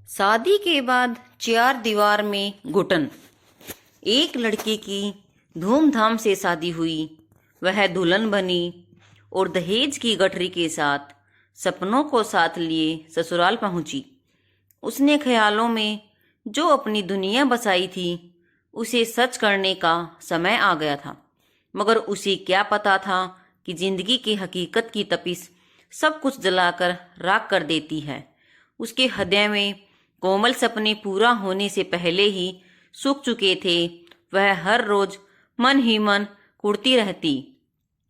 शादी के बाद चार दीवार में घुटन। एक लड़के की धूमधाम से शादी हुई। वह दुल्हन बनी और दहेज की गठरी के साथ सपनों को साथ लिए ससुराल पहुंची। उसने ख्यालों में जो अपनी दुनिया बसाई थी उसे सच करने का समय आ गया था, मगर उसे क्या पता था कि जिंदगी की हकीकत की तपिश सब कुछ जलाकर राख कर देती है। उसके हृदय में कोमल सपने पूरा होने से पहले ही सूख चुके थे। वह हर रोज मन ही मन कुढ़ती रहती।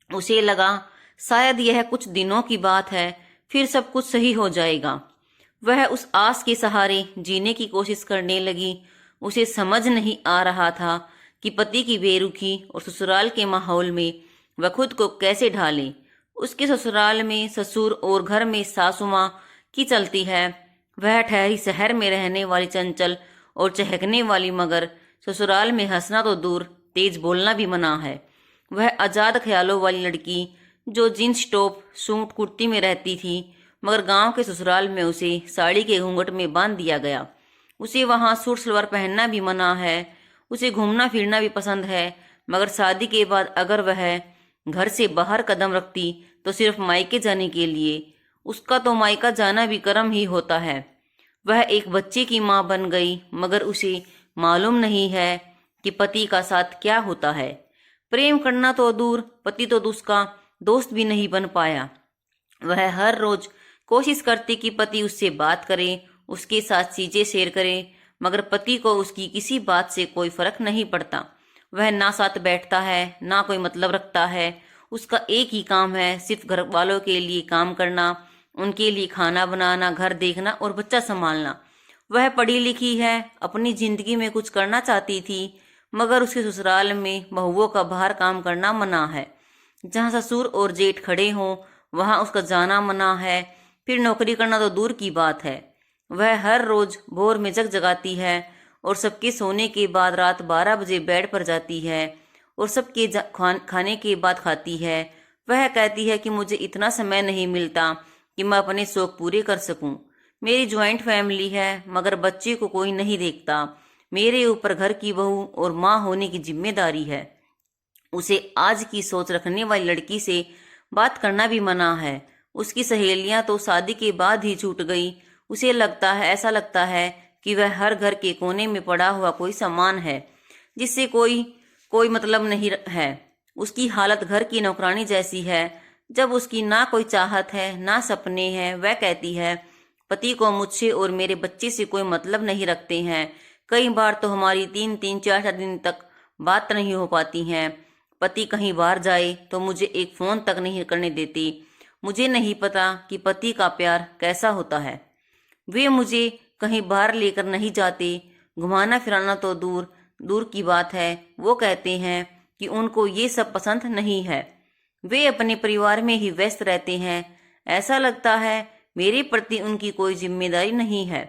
उसे लगा शायद यह कुछ दिनों की बात है, फिर सब कुछ सही हो जाएगा। वह उस आस के सहारे जीने की कोशिश करने लगी। उसे समझ नहीं आ रहा था कि पति की बेरुखी और ससुराल के माहौल में वह खुद को कैसे ढाले। उसके ससुराल में ससुर और घर में सासू माँ की चलती है। वह ठहरी शहर में रहने वाली चंचल और चहकने वाली, मगर ससुराल में हंसना तो दूर, तेज बोलना भी मना है। वह आजाद ख्यालों वाली लड़की जो जींस टॉप सूट कुर्ती में रहती थी, मगर गांव के ससुराल में उसे साड़ी के घूंघट में बांध दिया गया। उसे वहां सूट सलवार पहनना भी मना है। उसे घूमना फिरना भी पसंद है, मगर शादी के बाद अगर वह घर से बाहर कदम रखती तो सिर्फ मायके जाने के लिए। उसका तो मायका जाना भी कर्म ही होता है। वह एक बच्चे की माँ बन गई, मगर उसे मालूम नहीं है कि पति का साथ क्या होता है। प्रेम करना तो दूर, पति तो उसका दोस्त भी नहीं बन पाया। वह हर रोज कोशिश करती कि पति उससे बात करे, उसके साथ चीजें शेयर करे, मगर पति को उसकी किसी बात से कोई फर्क नहीं पड़ता। वह ना साथ बैठता है, ना कोई मतलब रखता है। उसका एक ही काम है, सिर्फ घर वालों के लिए काम करना, उनके लिए खाना बनाना, घर देखना और बच्चा संभालना। वह पढ़ी लिखी है, अपनी जिंदगी में कुछ करना चाहती थी, मगर उसके ससुराल में बहुओं का बाहर काम करना मना है। जहाँ ससुर और जेठ खड़े हों वहाँ उसका जाना मना है। फिर नौकरी करना तो दूर की बात है। वह हर रोज भोर में जगाती है और सबके सोने के बाद रात 12 बजे बेड पर जाती है और सबके खाने के बाद खाती है। वह कहती है कि मुझे इतना समय नहीं मिलता कि मैं अपने शौक पूरे कर सकूं। मेरी ज्वाइंट फैमिली है, मगर बच्चे को कोई नहीं देखता। मेरे ऊपर घर की बहू और माँ होने की जिम्मेदारी है। उसे आज की सोच रखने वाली लड़की से बात करना भी मना है। उसकी सहेलियां तो शादी के बाद ही छूट गई। उसे ऐसा लगता है कि वह हर घर के कोने में पड़ा हुआ कोई सामान है जिससे कोई कोई मतलब नहीं है। उसकी हालत घर की नौकरानी जैसी है। जब उसकी ना कोई चाहत है ना सपने हैं, वह कहती है पति को मुझसे और मेरे बच्चे से कोई मतलब नहीं रखते हैं। कई बार तो हमारी 3-3, 4-4 दिन तक बात नहीं हो पाती हैं। पति कहीं बाहर जाए तो मुझे एक फोन तक नहीं करने देती। मुझे नहीं पता कि पति का प्यार कैसा होता है। वे मुझे कहीं बाहर लेकर नहीं जाते। घुमाना फिराना तो दूर दूर की बात है। वो कहते हैं कि उनको ये सब पसंद नहीं है। वे अपने परिवार में ही व्यस्त रहते हैं। ऐसा लगता है मेरे प्रति उनकी कोई जिम्मेदारी नहीं है।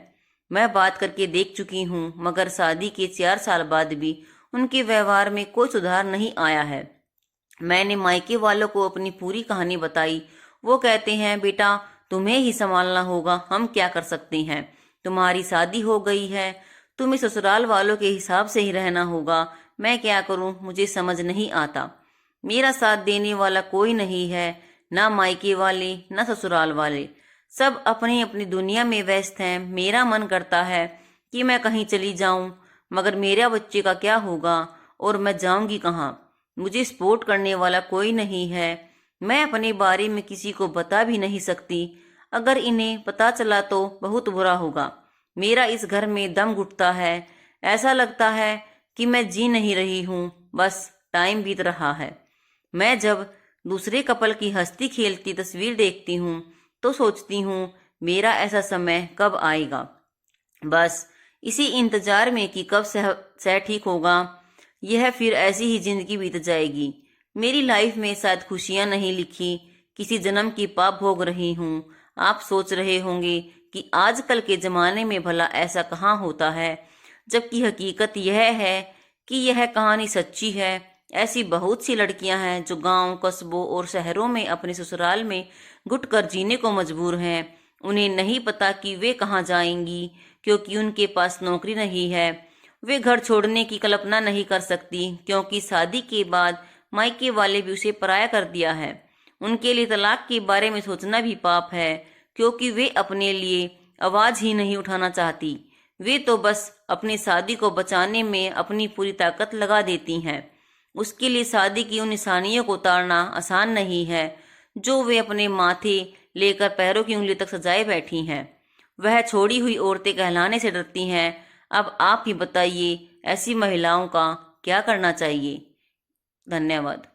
मैं बात करके देख चुकी हूँ, मगर शादी के 4 साल बाद भी उनके व्यवहार में कोई सुधार नहीं आया है। मैंने मायके वालों को अपनी पूरी कहानी बताई। वो कहते हैं बेटा तुम्हें ही संभालना होगा, हम क्या कर सकते हैं। तुम्हारी शादी हो गई है, तुम्हें ससुराल वालों के हिसाब से ही रहना होगा। मैं क्या करूं, मुझे समझ नहीं आता। मेरा साथ देने वाला कोई नहीं है, ना मायके वाले ना ससुराल वाले। सब अपनी अपनी दुनिया में व्यस्त हैं। मेरा मन करता है कि मैं कहीं चली जाऊं, मगर मेरा बच्चे का क्या होगा और मैं जाऊंगी कहाँ। मुझे सपोर्ट करने वाला कोई नहीं है। मैं अपने बारे में किसी को बता भी नहीं सकती। अगर इन्हें पता चला तो बहुत बुरा होगा। मेरा इस घर में दम घुटता है। ऐसा लगता है कि मैं जी नहीं रही हूँ, बस टाइम बीत रहा है। मैं जब दूसरे कपल की हंसती खेलती तस्वीर देखती हूँ तो सोचती हूँ मेरा ऐसा समय कब आएगा। बस इसी इंतजार में कि कब सह ठीक होगा। यह फिर ऐसी ही जिंदगी बीत जाएगी। मेरी लाइफ में शायद खुशियां नहीं लिखी, किसी जन्म की पाप भोग रही हूँ। आप सोच रहे होंगे कि आजकल के जमाने में भला ऐसा कहाँ होता है, जबकि हकीकत यह है कि यह कहानी सच्ची है। ऐसी बहुत सी लड़कियां हैं जो गांव, कस्बों और शहरों में अपने ससुराल में घुटकर जीने को मजबूर हैं। उन्हें नहीं पता कि वे कहाँ जाएंगी, क्योंकि उनके पास नौकरी नहीं है। वे घर छोड़ने की कल्पना नहीं कर सकती, क्योंकि शादी के बाद मायके वाले भी उसे पराया कर दिया है। उनके लिए तलाक के बारे में सोचना भी पाप है, क्योंकि वे अपने लिए आवाज ही नहीं उठाना चाहती। वे तो बस अपनी शादी को बचाने में अपनी पूरी ताकत लगा देती हैं। उसके लिए शादी की उन निशानियों को उतारना आसान नहीं है जो वे अपने माथे लेकर पैरों की उंगली तक सजाए बैठी हैं। वह छोड़ी हुई औरतें कहलाने से डरती हैं। अब आप ही बताइए, ऐसी महिलाओं का क्या करना चाहिए? धन्यवाद।